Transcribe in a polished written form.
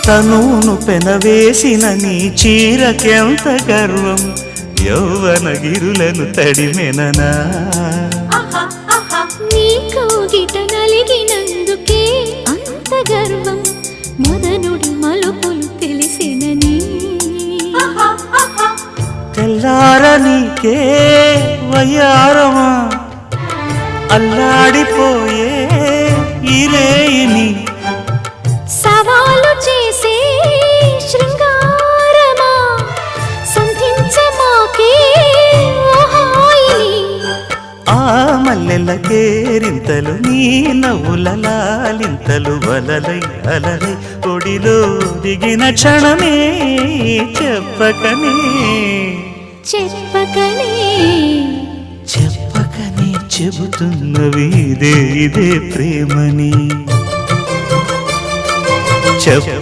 తనును పెనవేసిన నీ చీరకెంత గర్వం యౌవన గిరులను తడిమెననా నీ కౌగిట నలిగినందుకే అంత గర్వం మదనుడి మలుపులు తెలిసినని తెల్లార నీకే వయ్యారమా అల్లాడిపోయే ఇరేయిని సవాలు చేసే శృంగారమా సంధించమాకే ఓహాయిని ఆ మల్లెల కేరింతలు నీ నవ్వుల లాలింతలు వలలై అలలై ఒడిలో దిగిన క్షణమే చెప్పకనే చెప్పకనే చెప్పకనే చెబుతున్నవి ఇదే ప్రేమని చెప్ప